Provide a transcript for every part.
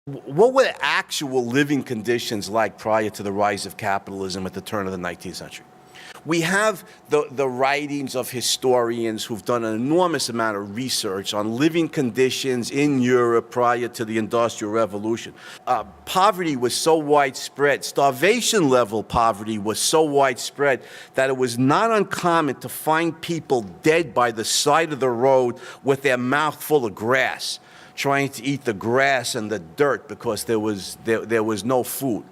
What were actual living conditions like prior to the rise of capitalism at the turn of the 19th century? We have the writings of historians who've done an enormous amount of research on living conditions in Europe prior to the Industrial Revolution. Poverty was so widespread, starvation-level poverty was so widespread that it was not uncommon to find people dead by the side of the road with their mouth full of grass, trying to eat the grass and the dirt because there was no food.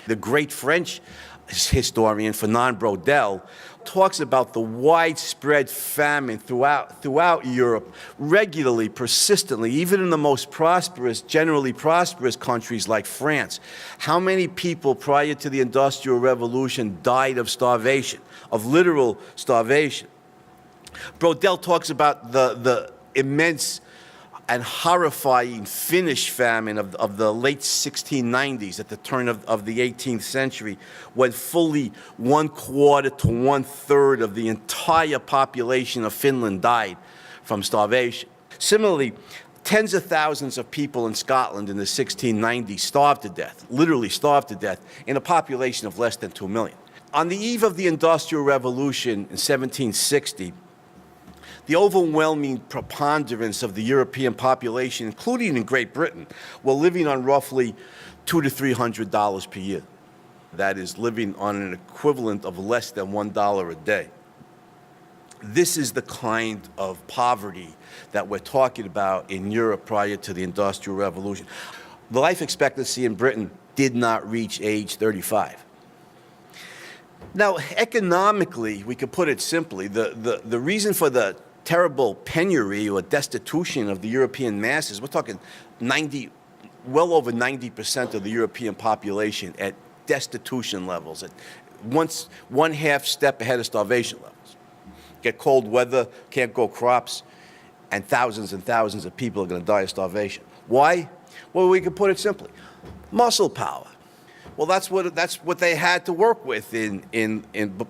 The great French historian Fernand Braudel talks about the widespread famine throughout Europe, regularly, persistently, even in the most prosperous, generally prosperous countries like France. How many people prior to the Industrial Revolution died of starvation, of literal starvation? Braudel talks about the immense and horrifying Finnish famine of the late 1690s at the turn of the 18th century, when fully 1/4 to 1/3 of the entire population of Finland died from starvation. Similarly, tens of thousands of people in Scotland in the 1690s starved to death, literally starved to death, in a population of less than 2 million. On the eve of the Industrial Revolution in 1760, the overwhelming preponderance of the European population, including in Great Britain, were living on roughly $200 to $300 per year. That is, living on an equivalent of less than $1 a day. This is the kind of poverty that we're talking about in Europe prior to the Industrial Revolution. The life expectancy in Britain did not reach age 35. Now, economically, we could put it simply, the reason for the terrible penury or destitution of the European masses, we're talking well over 90% of the European population at destitution levels, at one half step ahead of starvation levels. Get cold weather, can't grow crops, and thousands of people are going to die of starvation. Why? Well, we can put it simply, muscle power. Well, that's what they had to work with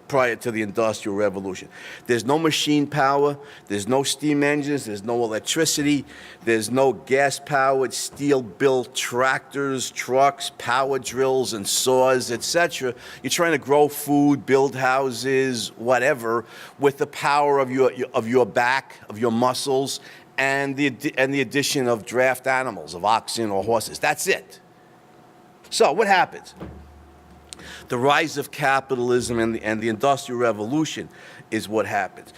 prior to the Industrial Revolution. There's no machine power, there's no steam engines, there's no electricity, there's no gas-powered, steel-built tractors, trucks, power drills, and saws, etc. You're trying to grow food, build houses, whatever, with the power of your back, of your muscles, and the addition of draft animals, of oxen or horses. That's it. So what happens? The rise of capitalism and the Industrial Revolution is what happens.